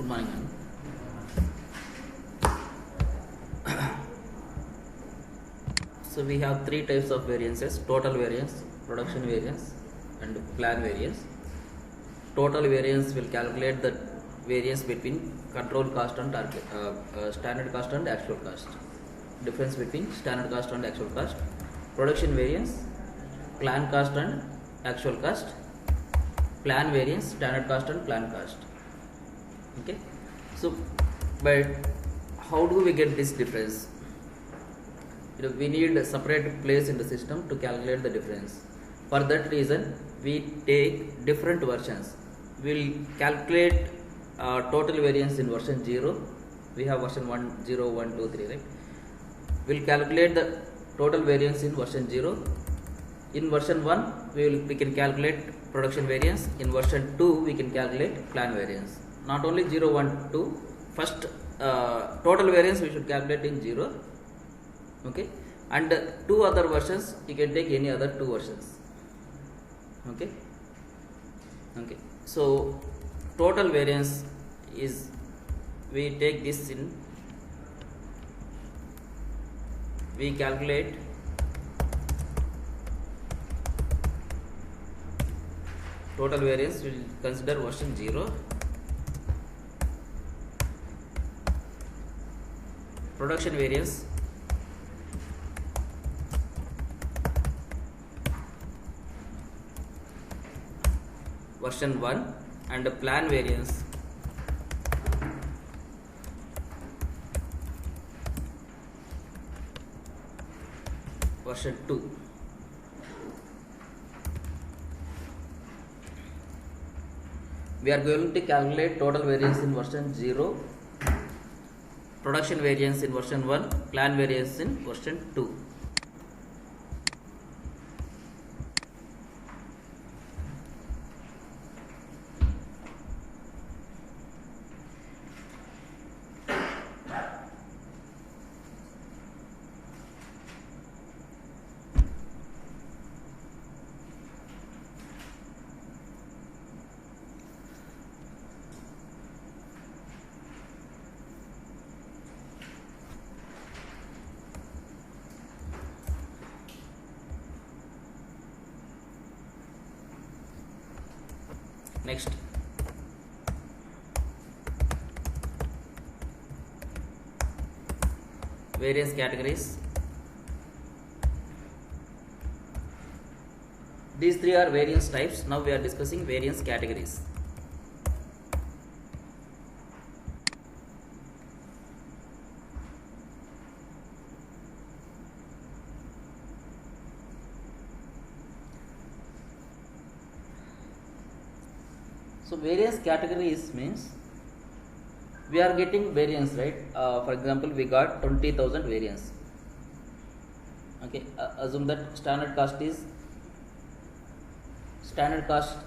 Good morning. So we have three types of variances: total variance, production variance, and plan variance. Total variance will calculate the variance between control cost and standard cost and actual cost. Difference between standard cost and actual cost. Production variance, plan cost and actual cost. Plan variance, standard cost and plan cost. Okay. So, but how do we get this difference? We need a separate place in the system to calculate the difference. For that reason, we take different versions. We'll calculate total variance in version 0. We have version 1, 0, 1, 2, 3, right? We'll calculate the total variance in version 0. In version 1, we can calculate production variance. In version 2, we can calculate plan variance. Not only 0, 1, 2. First, total variance we should calculate in 0. Okay, and two other versions you can take any other two versions. Okay, so total variance is, we take this in, we calculate total variance, we will consider version 0. Production variance, version 1, and the plan variance version 2. We are going to calculate total variance in version 0, production variance in version 1, plan variance in version 2. Next, variance categories. These three are variance types. Now we are discussing variance categories. So variance categories means we are getting variance, right? For example, we got 20,000 variance. Okay, assume that standard cost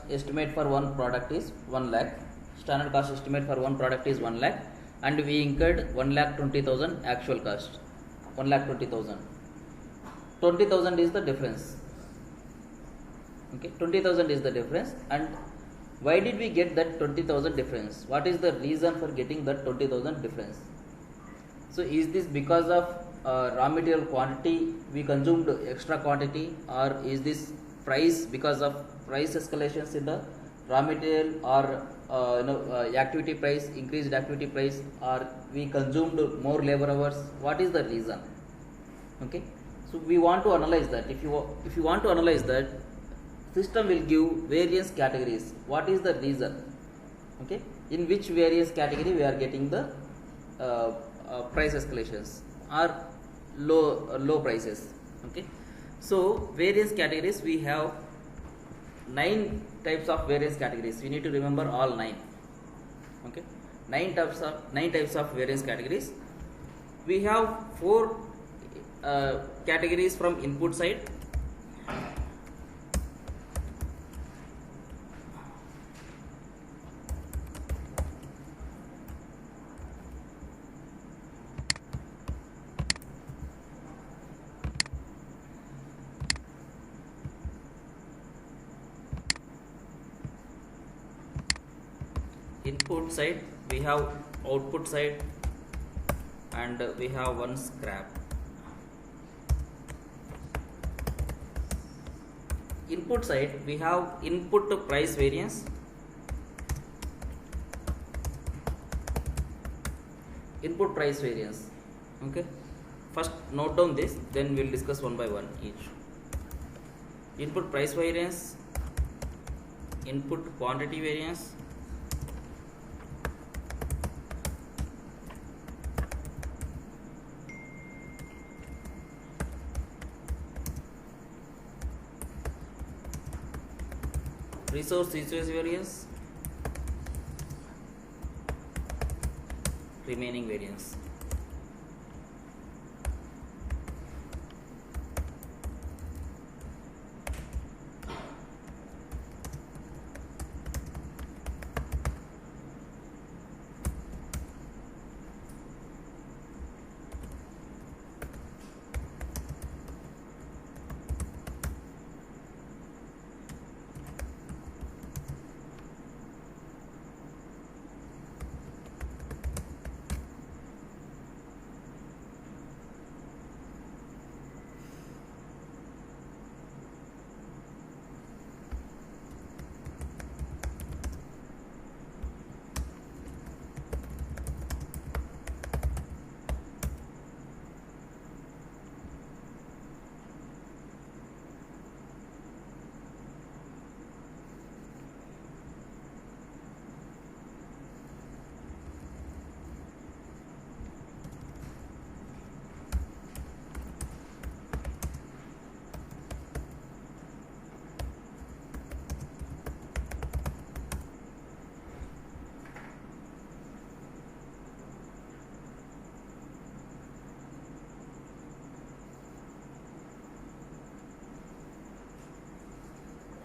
estimate for one product is 1 lakh. Standard cost estimate for one product is 1 lakh, and we incurred 1,20,000 actual cost. 1,20,000. 20,000 is the difference. Okay, 20,000 is the difference. And why did we get that 20,000 difference? What is the reason for getting that 20,000 difference? So is this because of raw material quantity, we consumed extra quantity, or is this price because of price escalations in the raw material, or activity price, increased activity price, or we consumed more labor hours? What is the reason? Okay, so we want to analyze that. If you want to analyze that, system will give variance categories. What is the reason? Okay, in which variance category we are getting the price escalations or low prices? Okay, so variance categories, we have 9 types of variance categories. We need to remember all 9. Okay, 9 types of variance categories. We have 4 categories from input side. Input side we have output side and we have one scrap. Input side we have input price variance, input price variance. Okay, first note down this, then we'll discuss one by one each. Input price variance, input quantity variance, resource usage variance, remaining variance.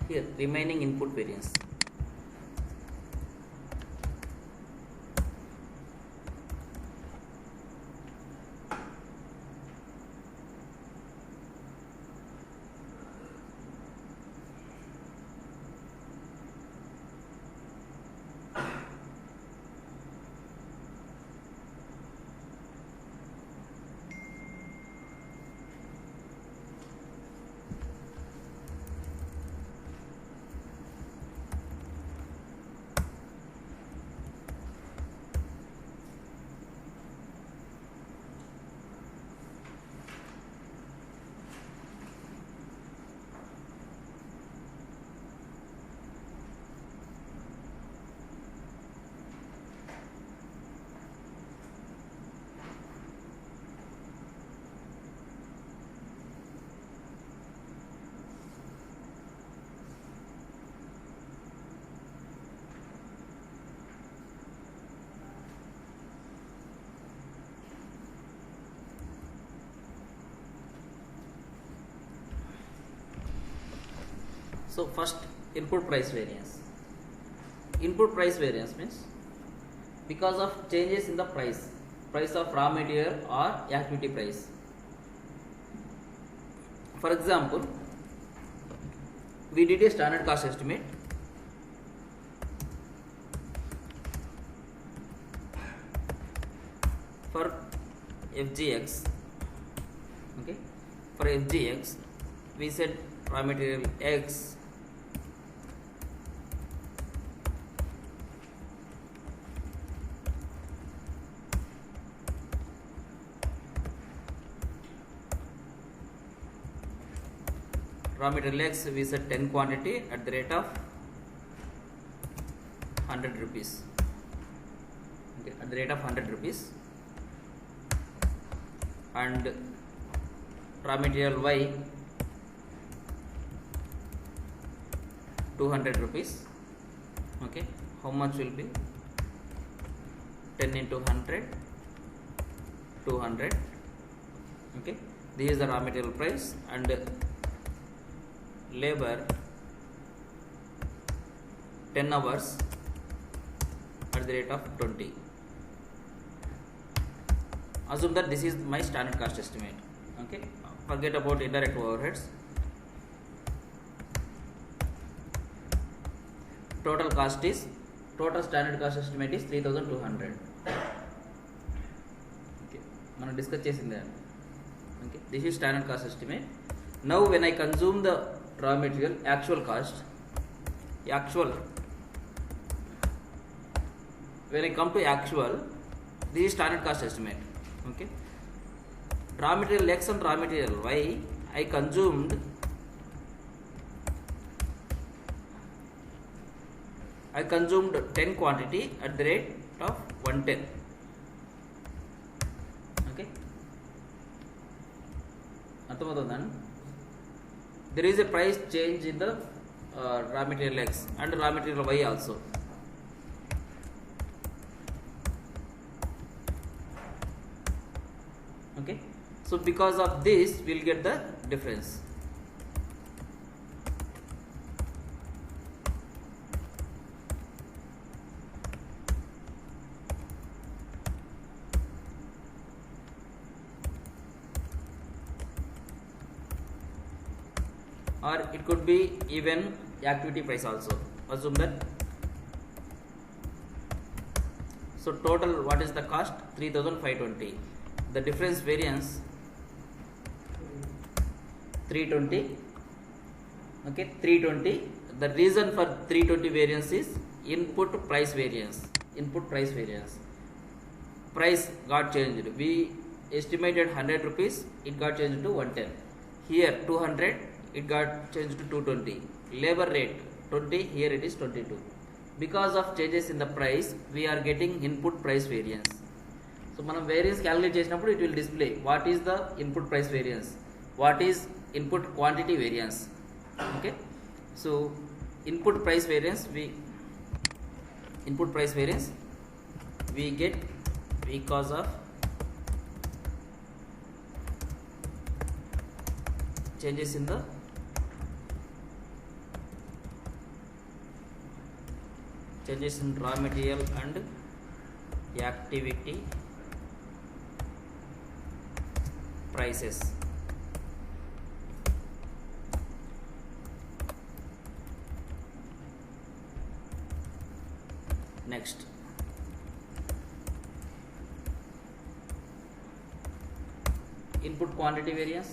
Here remaining input variance. So first, input price variance. Input price variance means because of changes in the price of raw material or activity price. For example, we did a standard cost estimate for FGX. Okay, for FGX we said raw material X raw material X we said 10 quantity at the rate of 100 rupees. Okay, at the rate of 100 rupees, and raw material Y 200 rupees. Okay, how much will be 10 into 100, 200. Okay, this is the raw material price, and labor 10 hours at the rate of 20. Assume that this is my standard cost estimate. Okay, forget about indirect overheads. Total cost is total standard cost estimate is 3200. Okay, మనం discuss చేసిందే. Okay, this is standard cost estimate. Now when I consume the raw material actual cost, when I come to actual, this is standard cost estimate. Okay, raw material X and raw material Y, I consumed 10 quantity at the rate of 110. Okay, అర్థమవుతుందండి. There is a price change in the raw material X and raw material Y also. Okay, so because of this we will get the difference. Or it could be even activity price also. Assume that. So total, what is the cost? 3520. The difference variance 320. Okay, 320. The reason for 320 variance is input price variance. Price got changed. We estimated 100 rupees, it got changed to 110. Here 200, it got changed to 220. Labor rate 20, here it is 22. Because of changes in the price, we are getting input price variance. So మనం variance calculate చేసినప్పుడు it will display what is the input price variance, what is input quantity variance. Okay, so input price variance we get because of changes in the raw material and activity prices. Next, input quantity variance.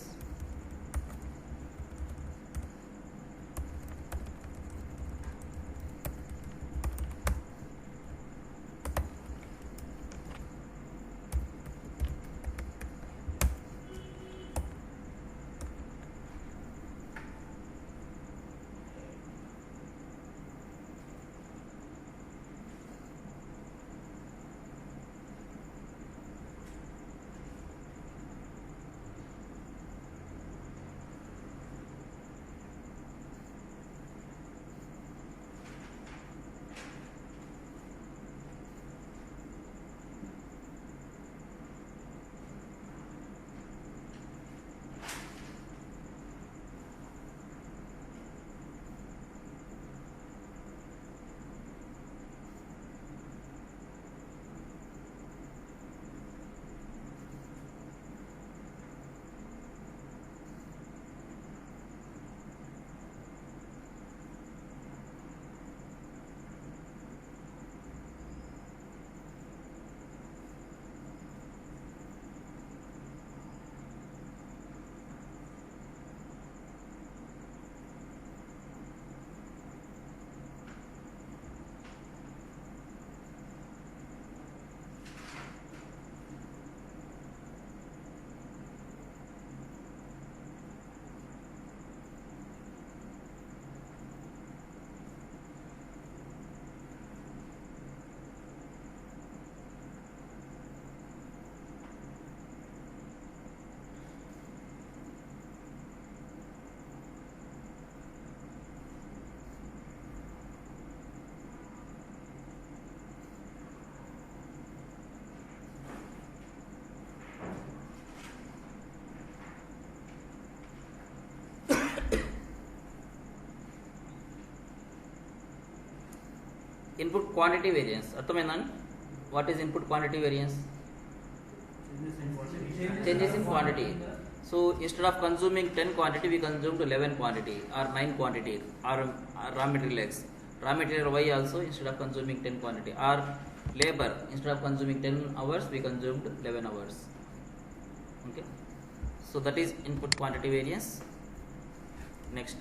Input quantity variance. అర్థమైందండి? What is input quantity variance? Changes in quantity. So instead of consuming 10 quantity, we consumed 11 quantity or 9 quantity or raw material X. raw material Y also, instead of consuming 10 quantity, or labor, instead of consuming 10 hours we consumed 11 hours. Okay, so that is input quantity variance. Next,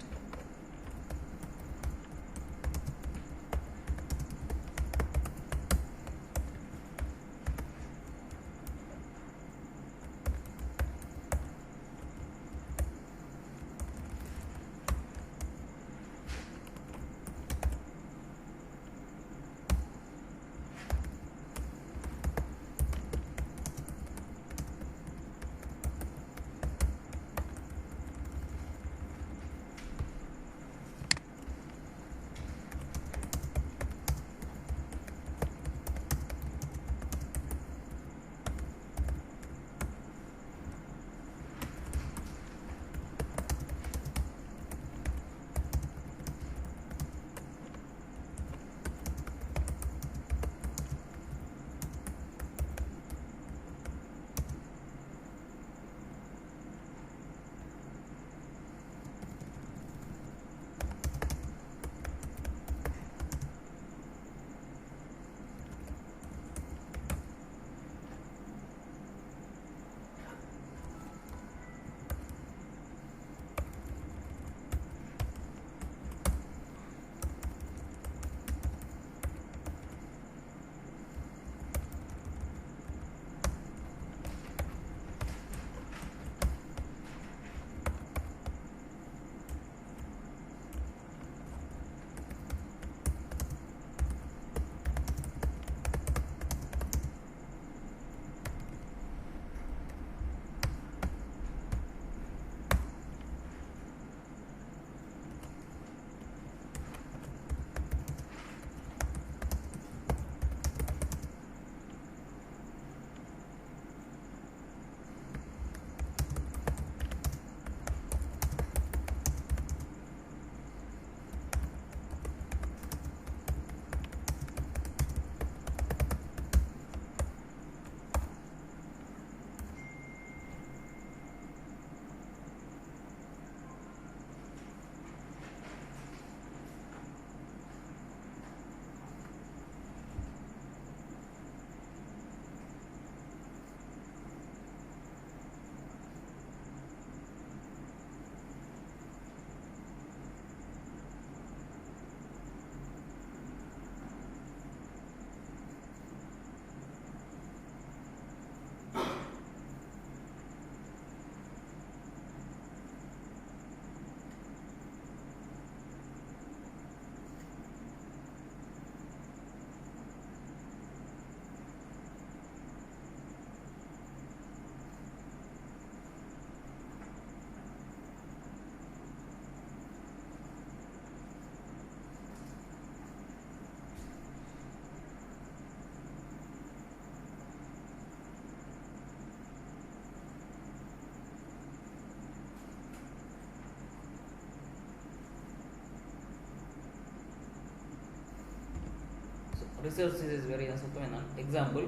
resources is very simple. Example,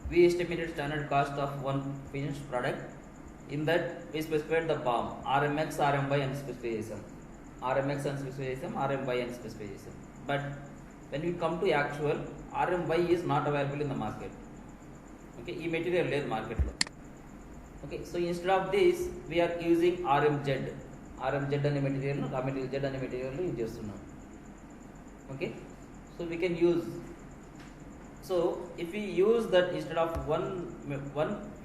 we estimated standard cost of one finished product. In that we specified the BOM, RMX, RMY and specification. RMX and specification, RMY and specification. But when we come to actual, RMY is not available in the market. Okay, e material లేదు market లో. Okay, so instead of this we are using RMZ. RMZ అనే material ను, raw material Z అనే material use చేస్తున్నాం. Okay, so we can use. So if we use that instead of one,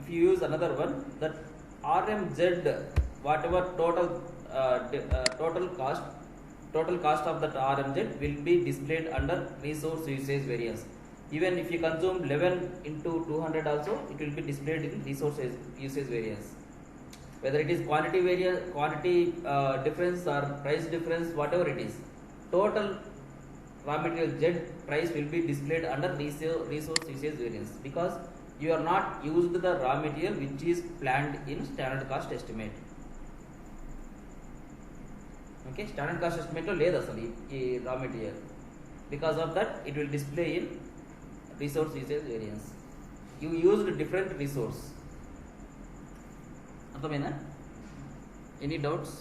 if you use another one, that RMZ, whatever total cost of that RMZ will be displayed under resource usage variance. Even if you consume 11 into 200 also, it will be displayed in resource usage variance. Whether it is quantity variance, quantity difference or price difference, whatever it is, total raw material Z price will be displayed under resource usage variance, because you are not used the raw material which is planned in standard cost estimate. Okay, standard cost estimate lo లేదు అసలు ఈ raw material. Because of that it will display in resource usage variance. You used different resource. అర్థమైందా? Any doubts?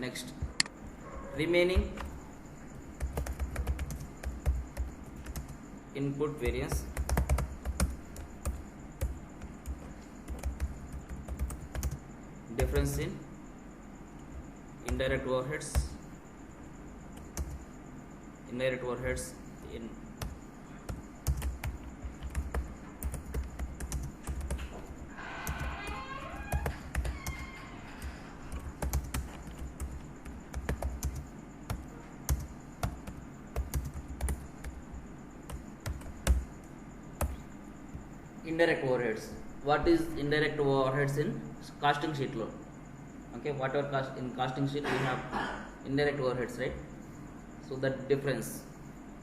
Next, remaining input variance, difference in indirect overheads in indirect overheads. What is indirect overheads in costing sheet load? Okay, whatever cost in costing sheet we have indirect overheads, right? So that difference,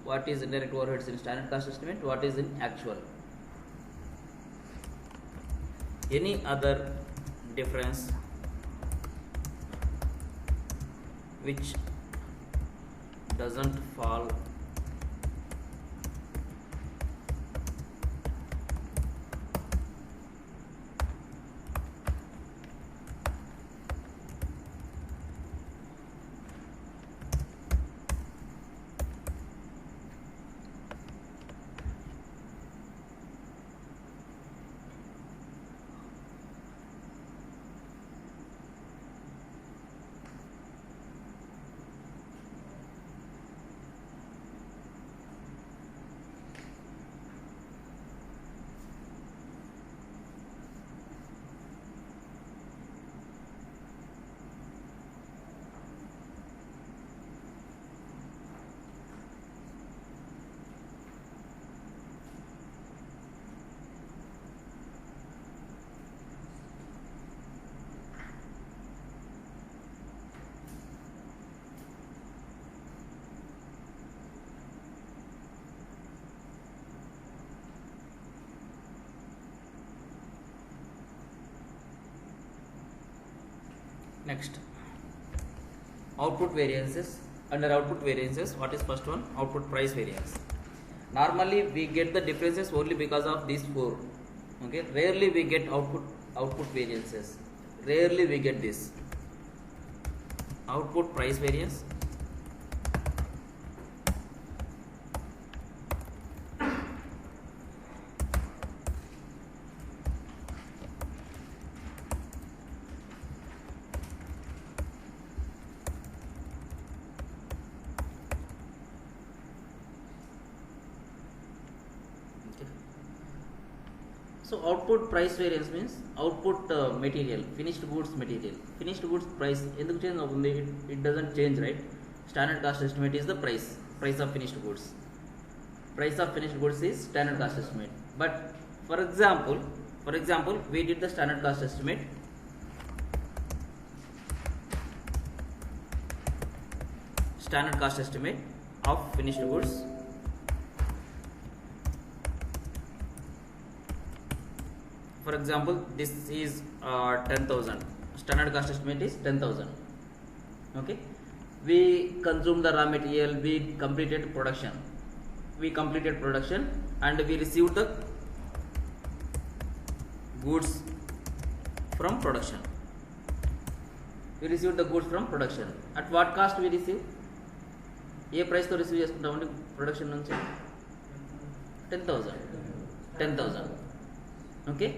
what is indirect overheads in standard cost estimate, what is in actual. Any other difference which doesn't fall Next, output variances. Under output variances, what is first one? Output price variance. Normally we get the differences only because of these four. Okay, rarely we get output variances. Rarely we get this. Output price variance, so output price variance means output material, finished goods material. Finished goods price ఎందుకు change అవుతుంది? It doesn't change, right? Standard cost estimate is the price of finished goods. Price of finished goods is standard cost estimate. But for example, we did the standard cost estimate. Standard cost estimate of finished goods. For example, this is 10,000. Standard cost estimate is 10,000. Okay, we consumed the raw material, we completed production, and we received the goods from production. At what cost we receive? A price తో receive చేసుకుంటామండి production నుంచి? 10,000. Okay,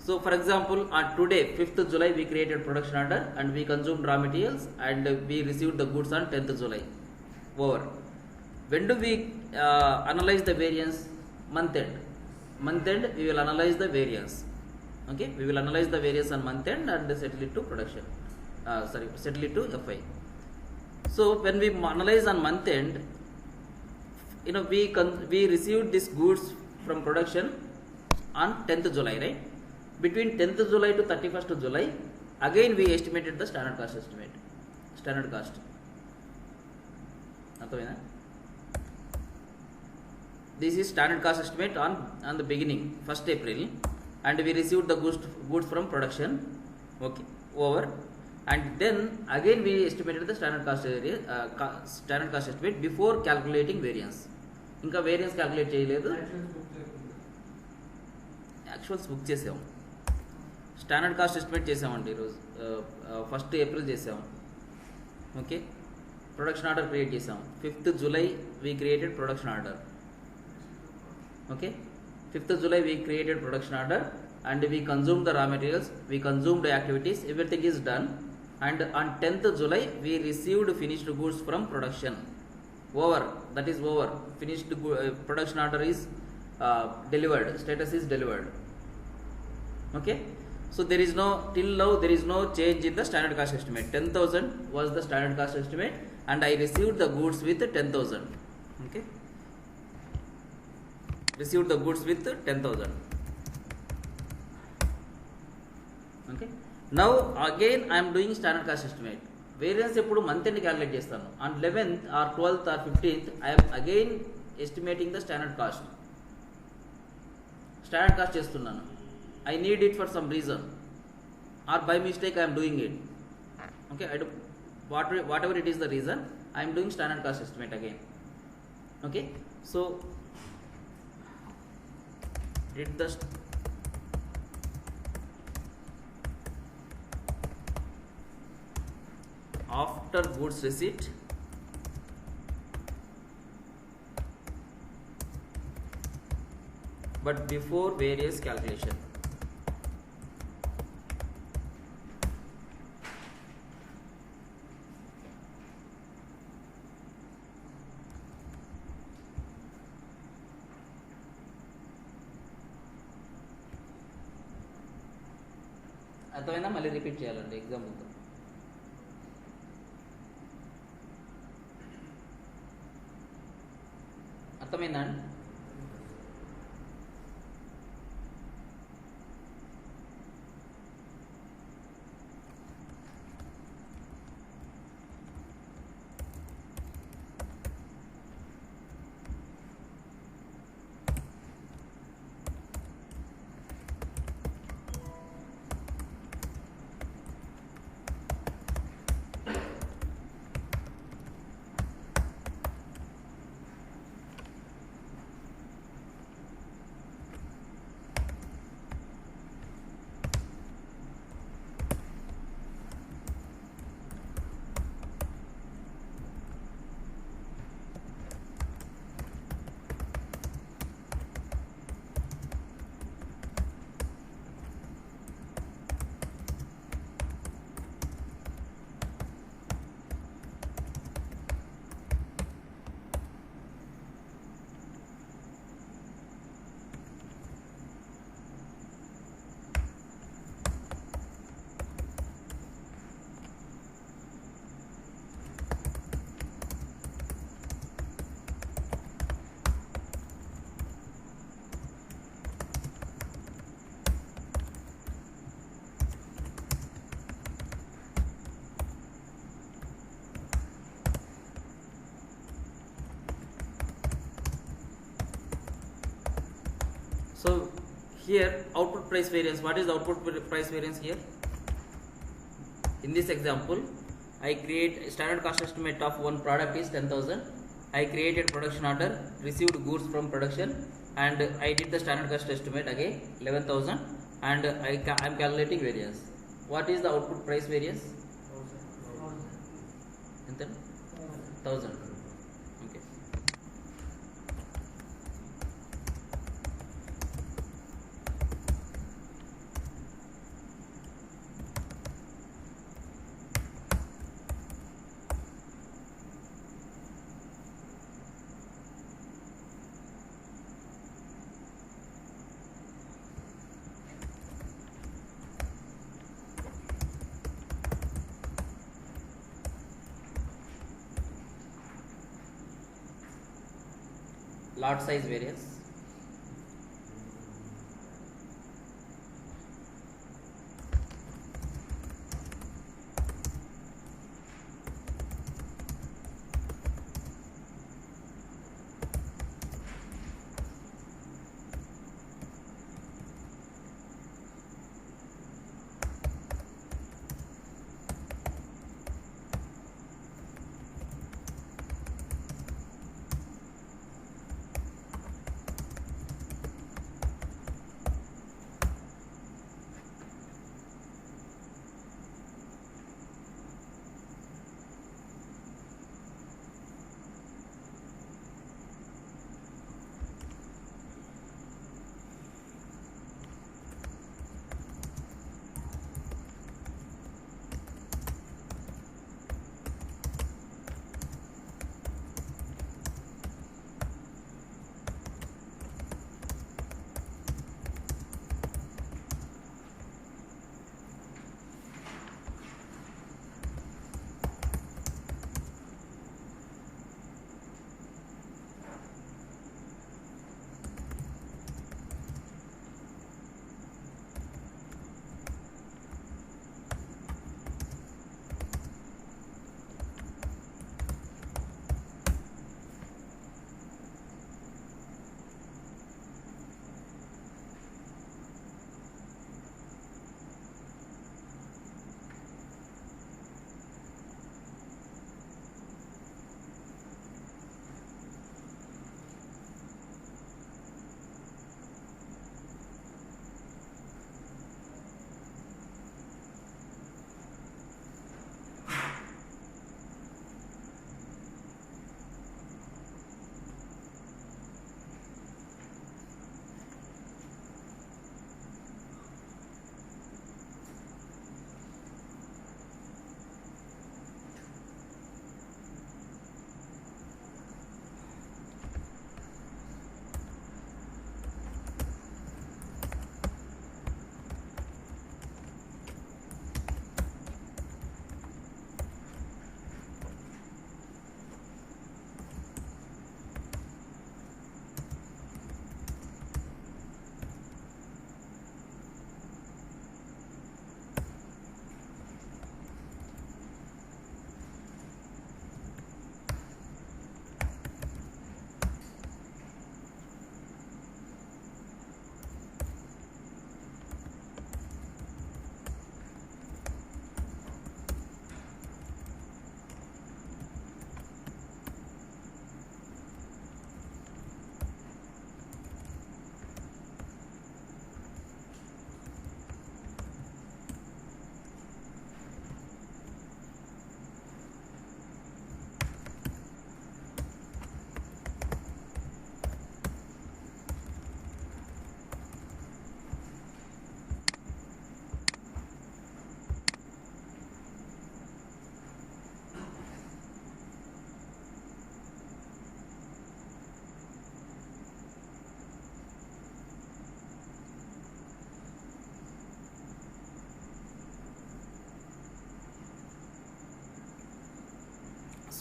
so for example, on today 5th July we created production order and we consumed raw materials and we received the goods on 10th July. Over. When do we analyze the variance? Month end we will analyze the variance. Okay, we will analyze the variance on month end and settle it to production, settle it to FI. So when we analyze on month end, we received these goods from production on 10th July, right? Between 10th July to 31st July, again we estimated the standard cost estimate. Standard cost. This is standard cost estimate on the beginning, 1st April, and we received the goods from production. Okay, over. And then again we estimated the standard cost estimate before calculating variance. Inka variance calculate cheyaledu. Actuals book చేసాం. Standard cost estimate చేసామండి ఈరోజు 1st April చేసాం. Okay, production order create చేసాం. 5th July we created production order. Okay, 5th July we created production order and we consumed the raw materials, we consumed the activities, everything is done, and on 10th July we received finished goods from production. Over, that is over, finished production order is delivered, status is delivered. Okay, so there is no, till now there is no change in the standard cost estimate. 10,000 was the standard cost estimate and I received the goods with 10,000. Okay, received the goods with 10,000. Okay, now again I am doing standard cost estimate. Variance ఎప్పుడు month end calculate చేస్తాను. On 11th or 12th or 15th I am again estimating the standard cost. Standard cost చేస్తున్నాను. I need it for some reason or by mistake I am doing it. Okay, I do, whatever it is the reason, I am doing standard cost estimate again. Okay, so did the after goods receipt but before various calculation. అర్థమైందా? మళ్ళీ repeat చేయాలండి exam ముందు. అర్థమైందా అండి? So here output price variance, what is the output price variance here? In this example I create standard cost estimate of one product is 10,000. I created production order, received goods from production and I did the standard cost estimate again 11,000 and I am calculating variance. What is the output price variance? 1,000. Okay. Lot size variance.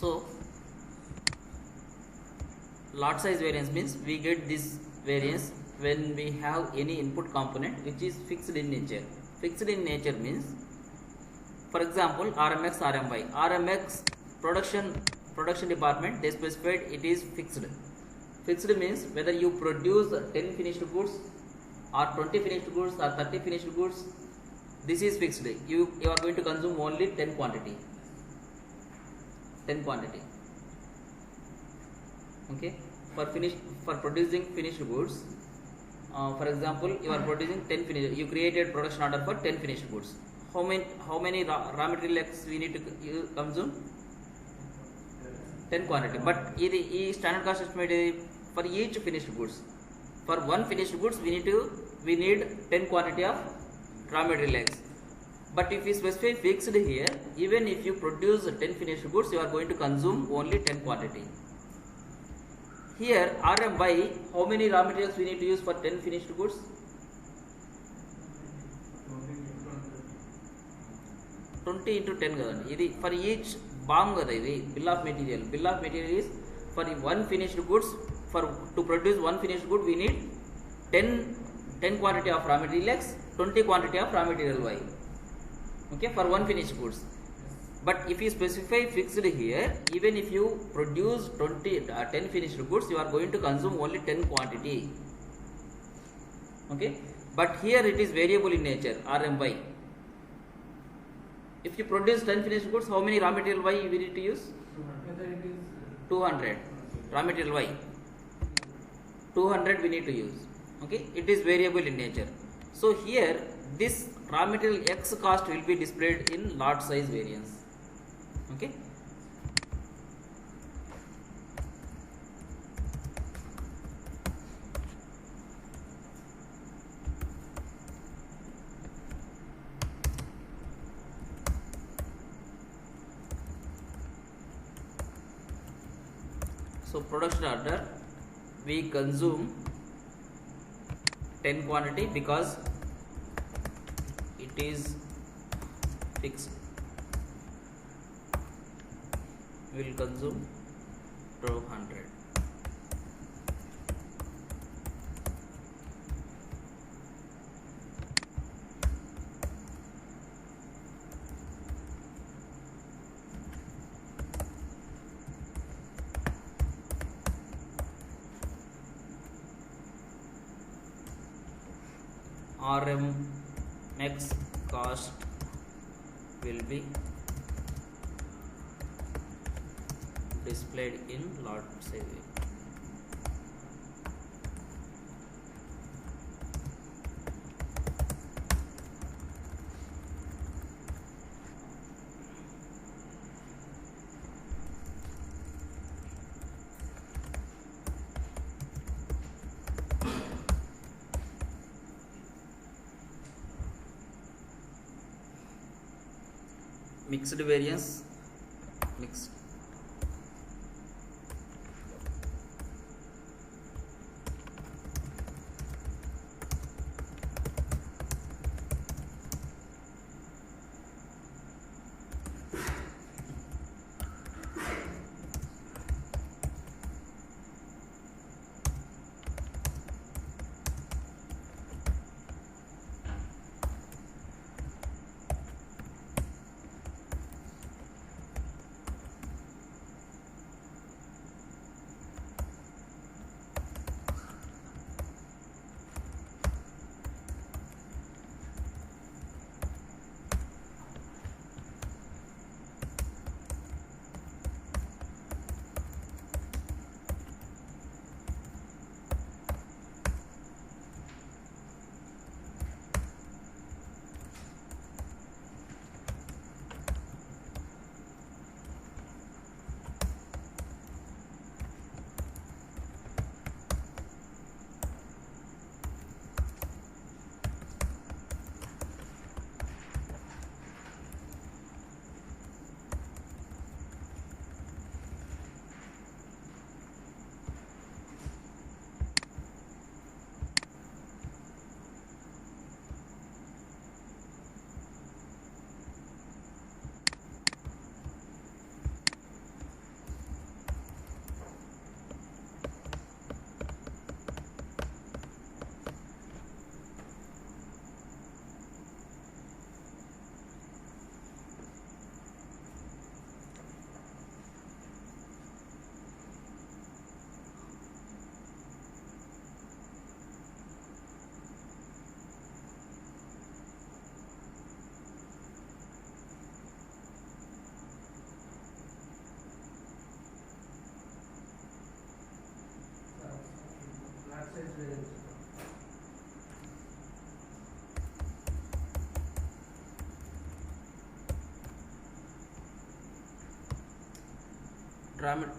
So lot size variance means we get this variance when we have any input component which is fixed in nature. Fixed in nature means, for example, RMX, RMY. RMX production department, they specified it is fixed. Fixed means whether you produce 10 finished goods or 20 finished goods or 30 finished goods, this is fixed. You are going to consume only 10 quantity. Okay, for producing finished goods, for example, you are producing 10 finished, you created production order for 10 finished goods. How many raw material X we need to consume? 10 quantity. But this standard cost estimate for each finished goods. For one finished goods we need 10 quantity of raw material X. But if we specify fixed here, even if you produce 10 finished goods, you are going to consume only 10 quantity. Here RMY, how many raw materials we need to use for 10 finished goods? 20 into 10 kadandi. Idi for each BOM kada idi bill of material. Bill of material is for one finished goods. To produce one finished good, we need 10 quantity of raw material X, 20 quantity of raw material Y. Okay, for one finished goods. But if you specify fixed here, even if you produce 10 finished goods, you are going to consume only 10 quantity. Okay, but here it is variable in nature, RMY. If you produce 10 finished goods, how many raw material Y we need to use? 200 raw material Y. 200 we need to use. Okay, it is variable in nature. So here this raw material X cost will be displayed in lot size variance. Okay. So production order, we consume 10 quantity because it is fixed. We will consume 200. RMX cost will be displayed in lot size. Mixed variance, mixed.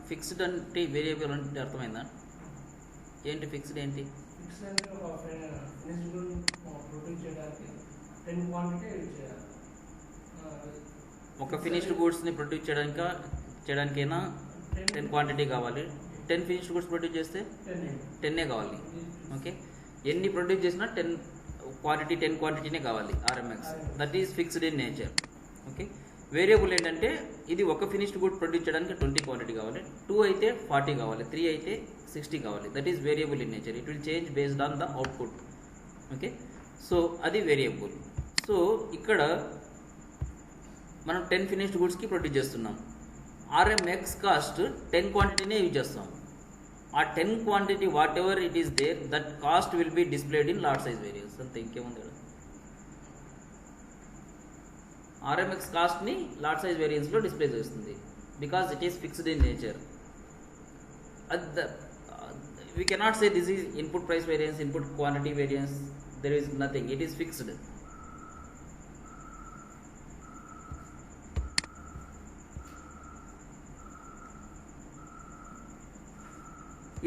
Fixed అంటే variable అంటే అర్థమైందా? ఏంటి fixed ఏంటి? Fixed అంటే ఒక finished produce చేయడానికి 10 quantity use చేయాలి. ఒక ఫినిష్డ్ గూడ్స్ని ప్రొడ్యూస్ చేయడానికైనా 10 క్వాంటిటీ కావాలి. 10 ఫినిష్డ్ గూడ్స్ ప్రొడ్యూస్ చేస్తే 10 కావాలి. ఓకే, ఎన్ని ప్రొడ్యూస్ చేసినా 10 క్వాంటిటీనే కావాలి. RMX that is fixed in nature. Okay, variable ఏంటంటే ఇది ఒక ఫినిష్డ్ గుడ్ ప్రొడ్యూస్ చేయడానికి 20 క్వాంటిటీ కావాలి, 2 అయితే 40 కావాలి, 3 అయితే 60 కావాలి. That is variable in nature. It will change based on the output. Okay, so అది వేరియబుల్. సో ఇక్కడ మనం 10 ఫినిష్డ్ గుడ్స్కి ప్రొడ్యూస్ చేస్తున్నాం. RMX కాస్ట్ 10 క్వాంటిటీనే యూజ్ చేస్తాం. ఆ 10 quantity whatever it is there, that cost will be displayed in lot size variance. అంతే, ఇంకేముంది కదా. RMX కాస్ట్ని లాట్ సైజ్ వేరియన్స్లో డిస్ప్లే చేస్తుంది because it is fixed in nature. We cannot say this is input price variance, input quantity variance. There is nothing. It is fixed.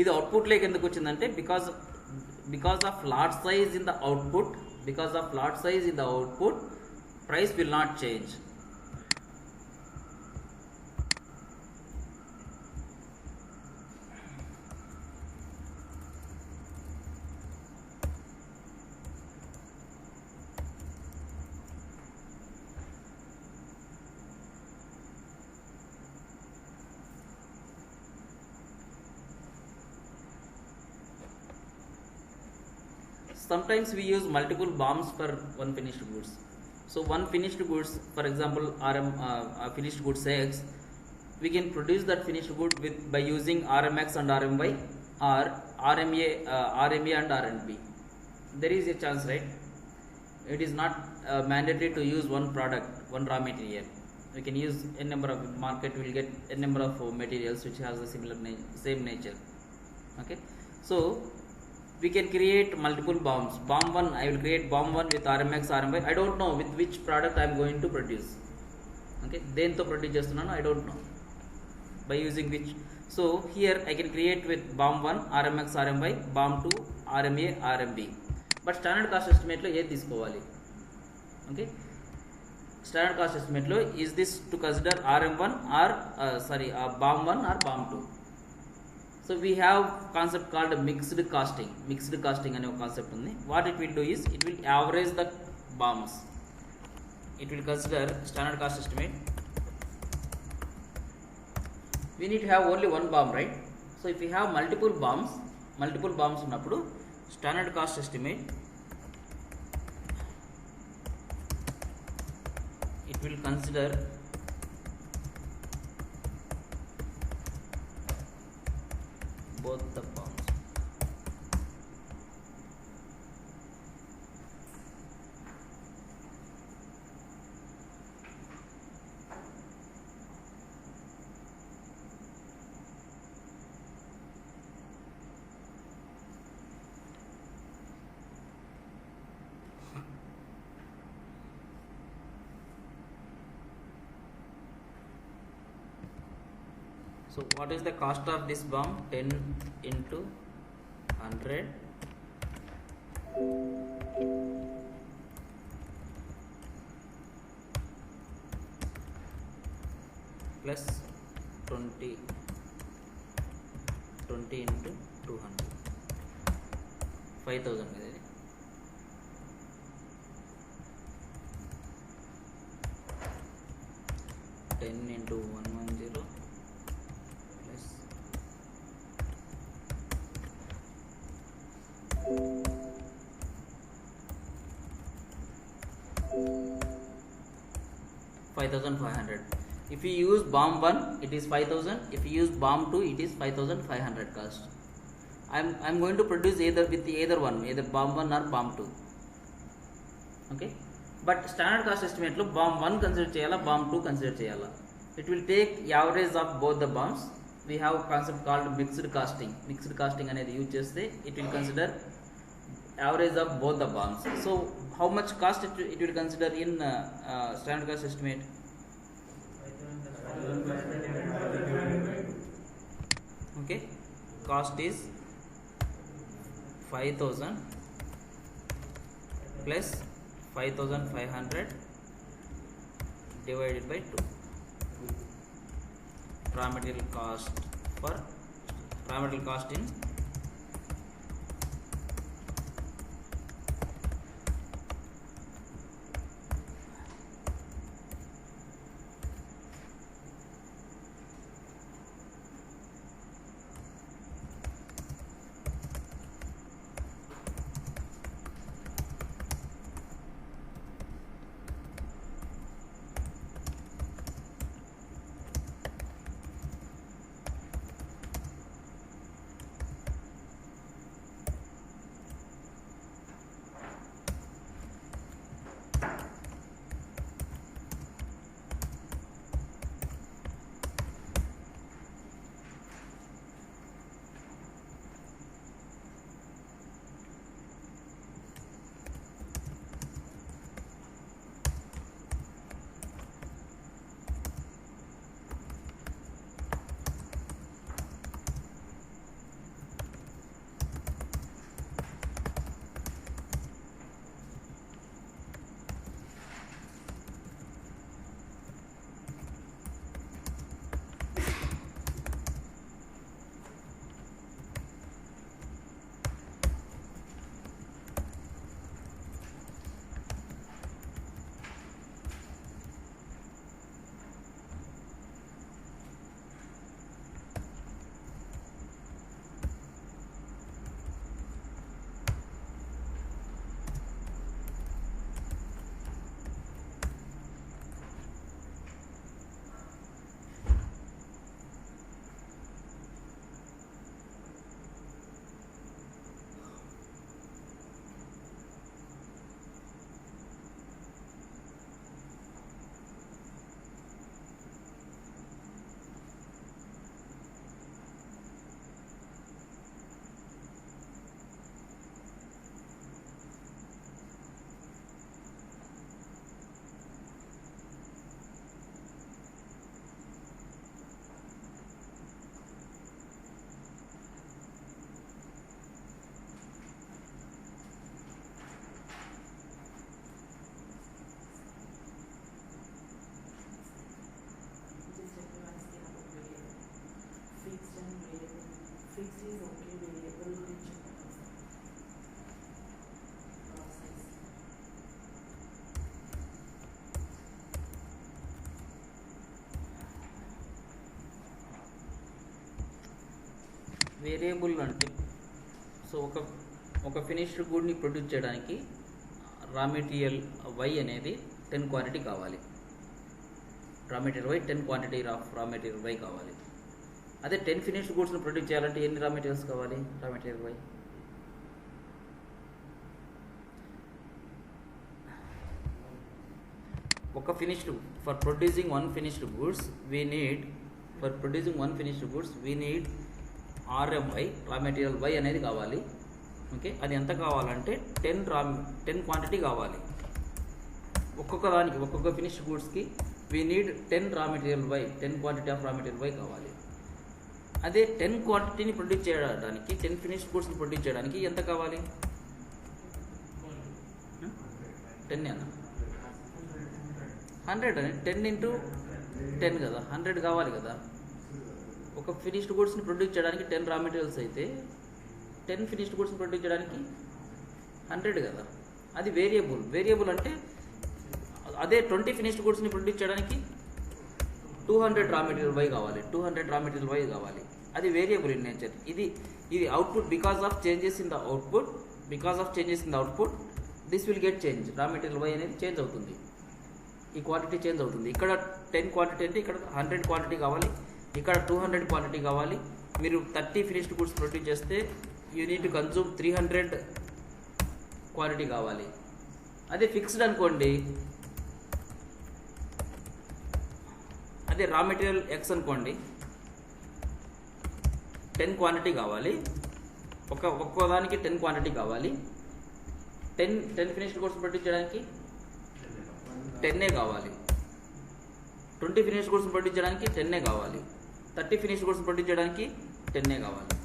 ఇది output లేక ఎందుకు వచ్చిందంటే because of lot size in the output, price will not change. Sometimes we use multiple BOMs for one finished goods. So one finished goods, for example, finished goods X, we can produce that finished good by using RMX and RMY or RMA and RNB. There is a chance, right? It is not mandatory to use one product, one raw material. We can use a number of market. Will get a number of materials which has a same nature. Okay, so we can create multiple BOMs. BOM 1, I will create BOM 1 with RMX, RMY. I don't know with which product I am going to produce. Okay, then to produce chestunanu, I don't know by using which. So here I can create with BOM 1 RMX, RMY, BOM 2 RMA, RMB. But standard cost estimate lo ఏది తీసుకోవాలి? Okay, standard cost estimate lo is this to consider RM1 or BOM 1 or BOM 2. So we have concept called mixed costing. Mixed costing అనే ఒక concept ఉంది. What it will do is it will average the BOMs. It will consider standard cost estimate. We need to have only one BOM, right? So if we have multiple BOMs ఉన్నప్పుడు standard cost estimate, it will consider both the BOMs. So what is the cost of this BOM? 10 into 100 plus 20 into 200, 5000 is it? Ten into 110 plus 5500. If you use BOM 1 it is 5000, if you use BOM 2 it is 5500 cost. I'm going to produce either one, either BOM 1 or BOM 2. Okay, but standard cost estimate lo BOM 1 consider cheyala, BOM 2 consider cheyala. It will take average of both the BOMs. We have a concept called mixed costing. Mixed costing అనేది use చేస్తే it will consider average of both the BOMs. So how much cost it will consider in standard cost estimate? Okay, cost is 5000 plus 5500 divided by 2. Raw material cost in variable అంటే so ఒక finished గుడ్ని produce చేయడానికి raw material Y అనేది 10 quantity కావాలి. Raw material Y 10 quantity of raw material Y కావాలి. అదే 10 finished గుడ్స్ని produce చేయాలంటే ఎన్ని రా మెటీరియల్స్ కావాలి? రా మెటీరియల్ వై ఒక finished for producing one finished goods we need RMY raw material Y అనేది కావాలి. ఓకే, అది ఎంత కావాలంటే 10 క్వాంటిటీ కావాలి. ఒక్కొక్క finished గూడ్స్కి we need 10 raw material Y 10 quantity of raw material Y కావాలి. అదే 10 క్వాంటిటీని ప్రొడ్యూస్ చేయడానికి 10 ఫినిష్డ్ గూడ్స్ని ప్రొడ్యూస్ చేయడానికి ఎంత కావాలి? 10 అన్న 100 అని 10 ఇంటూ 10 కదా, 100 కావాలి కదా. ఒక ఫినిష్డ్ గూడ్స్ని ప్రొడ్యూస్ చేయడానికి 10 రా మెటీరియల్స్ అయితే 10 ఫినిష్డ్ గూడ్స్ని ప్రొడ్యూస్ చేయడానికి 100 కదా. అది వేరియబుల్ అంటే అదే 20 ఫినిష్డ్ గూడ్స్ని ప్రొడ్యూస్ చేయడానికి 200 రా మెటీరియల్ వై కావాలి. 200 రా మెటీరియల్ వై కావాలి. అది వేరియబుల్ ఇన్ నేచర్. ఇది output because of changes in the output this will get change. Raw material Y అనేది చేంజ్ అవుతుంది, ఈ క్వాంటిటీ చేంజ్ అవుతుంది. ఇక్కడ 10 క్వాంటిటీ అంటే ఇక్కడ 100 క్వాంటిటీ కావాలి, ఇక్కడ 200 క్వాంటిటీ కావాలి. మీరు 30 ఫినిష్డ్ గుడ్స్ ప్రొడ్యూస్ చేస్తే you need to consume 300 quantity కావాలి. అదే ఫిక్స్డ్ అనుకోండి, అదే రా మెటీరియల్ ఎక్స్ అనుకోండి, 10 క్వాంటిటీ కావాలి. ఒక్కోదానికి 10 క్వాంటిటీ కావాలి. 10 ఫినిష్డ్ గుడ్స్ ప్రొడ్యూస్ చేయడానికి 10 కావాలి. 20 ఫినిష్డ్ గుడ్స్ ప్రొడ్యూస్ చేయడానికి 10 కావాలి. 30 ఫినిష్డ్ గుడ్స్ ప్రొడ్యూస్ చేయడానికి 10 కావాలి.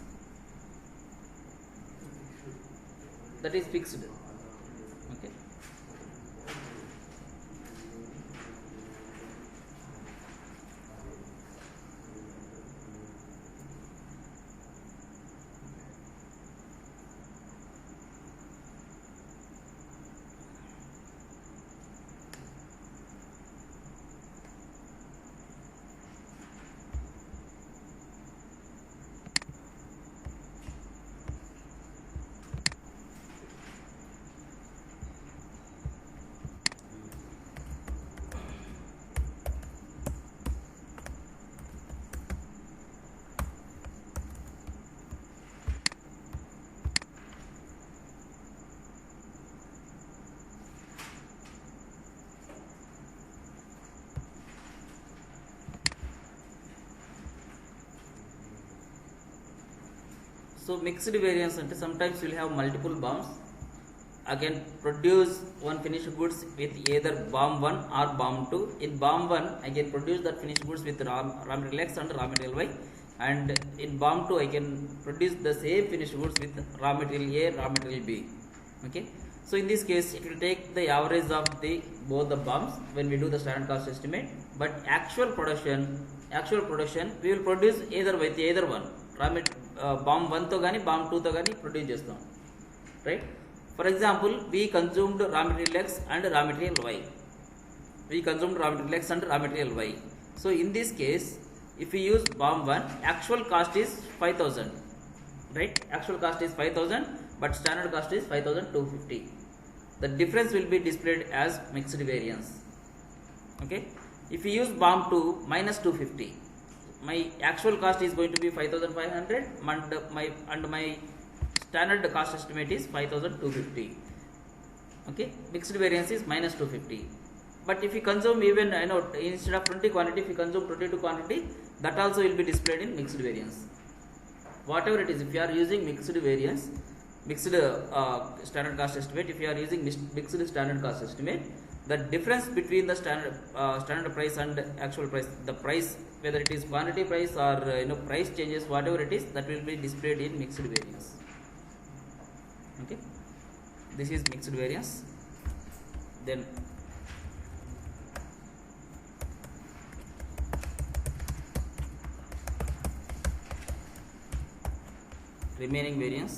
That is fixed. Okay, so mixed variance అంటే sometimes you will have multiple BOMs. Again, produce one finished goods with either BOM 1 or BOM 2. In BOM 1, I can produce that finished goods with raw material X and raw material Y, and in BOM 2, I can produce the same finished goods with raw material A, raw material B. Okay, so in this case, it will take the average of the both the BOMs when we do the standard cost estimate. But actual production, we will produce either with either one. BOM 1 తో కానీ BOM 2 తో కానీ produce చేస్తాం, right? For example, we consumed raw material X and raw material Y. So in this case, if we use BOM 1, actual cost is 5,000, right? Actual cost is 5,000, but standard cost is 5,250. The difference will be displayed as mixed variance. Okay, if we use BOM 2 minus 250, my actual cost is going to be 5,500, and my standard cost estimate is 5,250. Okay, mixed variance is minus 250. But if you consume even, instead of 20 quantity, if you consume 22 quantity, that also will be displayed in mixed variance. Whatever it is, if you are using mixed variance, mixed standard cost estimate, if you are using mixed standard cost estimate, the difference between the standard price and actual price, the price, whether it is quantity price or price changes, whatever it is, that will be displayed in mixed variance. Okay, this is mixed variance. Then remaining variance.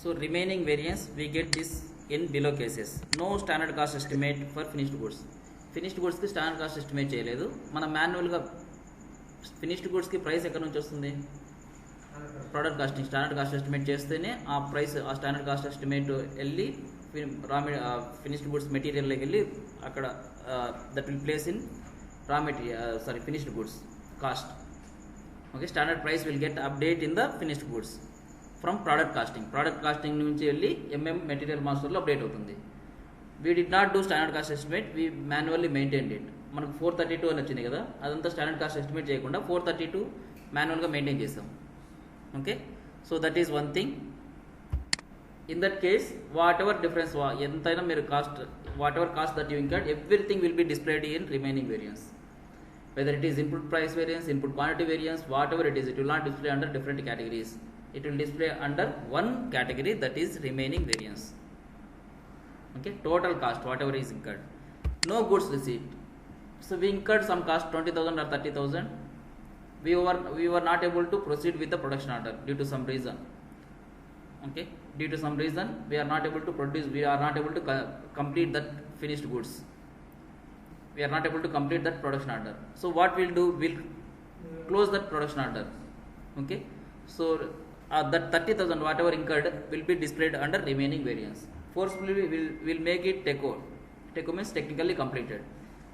So remaining variance we get this in below cases. No standard cost estimate for finished goods. Finished గూడ్స్కి standard cost estimate చేయలేదు. మనం మాన్యువల్గా finished గూడ్స్కి price ఎక్కడి నుంచి వస్తుంది? Product costing standard cost estimate చేస్తేనే ఆ ప్రైస్, ఆ స్టాండర్డ్ కాస్ట్ ఎస్టిమేట్ వెళ్ళి ఫినిష్డ్ గూడ్స్ మెటీరియల్లోకి వెళ్ళి అక్కడ that will place in finished goods cost. Okay, standard price will get update in the finished goods from product costing నుంచి వెళ్ళి material మాస్టర్లో అప్డేట్ అవుతుంది. We did not do standard cost estimate, we manually maintained it. మనకు 432 అని వచ్చింది కదా, అదంతా standard cost estimate చేయకుండా 432 మాన్యువల్గా మెయింటైన్ చేసాం. Okay, so that is one thing. In that case what ever difference, ఎంతైనా మీరు cost, what ever cost that you incurred, everything will be displayed in remaining variance. Whether it is input price variance, input quantity variance, whatever it is, it will not display under different categories. It will display under one category, that is remaining variance. Okay, total cost whatever is incurred. No goods receipt. So we incurred some cost 20,000 or 30,000. We were not able to proceed with the production order due to some reason. Okay, due to some reason we are not able to produce, we are not able to complete that finished goods. We are not able to complete that production order. So what we'll do, we'll close that production order. Okay, so that 30,000 whatever incurred will be displayed under remaining variance. Forcefully we'll make it TECO. TECO means technically completed.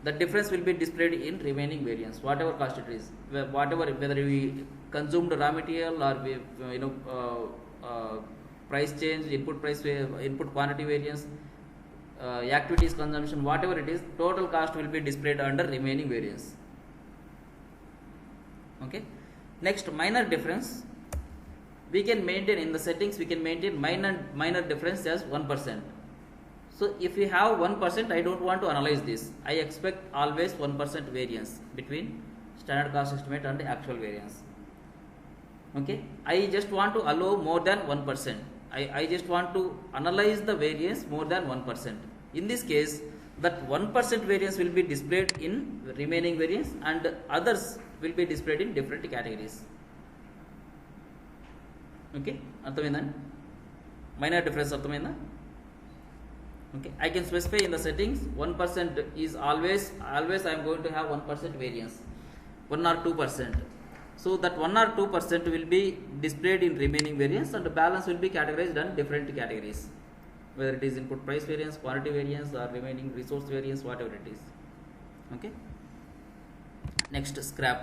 The difference will be displayed in remaining variance, whatever cost it is, whatever, whether we consumed raw material or we price change, input quantity variance, activities consumption, whatever it is, total cost will be displayed under remaining variance. Okay, next, minor difference. We can maintain in the settings, we can maintain minor difference as 1%. So if we have 1%, I don't want to analyze this. I expect always 1% variance between standard cost estimate and actual variance. Okay, I just want to allow more than 1%. I just want to analyze the variance more than 1%. In this case, that 1% variance will be displayed in remaining variance and others will be displayed in different categories. Okay, arthamainda? Minor difference arthamainda? Okay, I can specify in the settings 1% is always I am going to have 1% variance, 1 or 2%. So that 1 or 2% will be displayed in remaining variance and the balance will be categorized in different categories, whether it is input price variance, quantity variance, or remaining resource variance, whatever it is. Okay, next, scrap.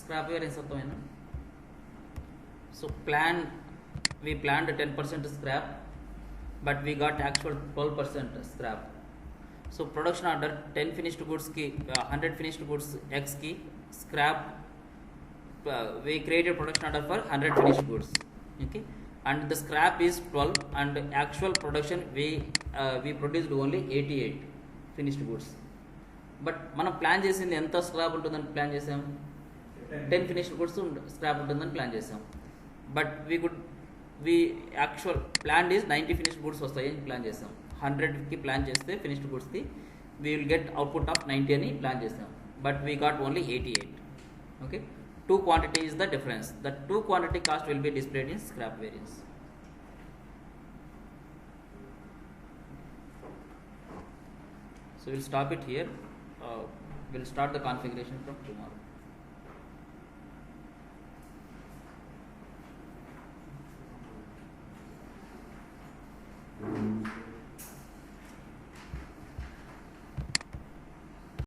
Scrap variance అర్థమైనా. So we planned 10% scrap, but we got actual 12% scrap. So production order 10 finished goods ki 100 finished goods X ki scrap, we created production order for 100 finished goods, okay, and the scrap is 12 and actual production we produced only 88 finished goods. But మనం plan చేసింది ఎంత scrap ఉంటుందని plan చేసాం, 10 finished goods scrap ఉంటుందని plan చేసాం. But we actual plan is 90 finished goods వస్తాయని plan చేసాం. 100కి ప్లాన్ చేస్తే ఫినిష్డ్ గుడ్స్ది we will get output of 90 అని ప్లాన్ చేసాం. But we got only 88. Okay, 2 quantity is the difference. The 2 quantity cost will be displayed in scrap variance. So we'll stop it here. We'll start the configuration from tomorrow.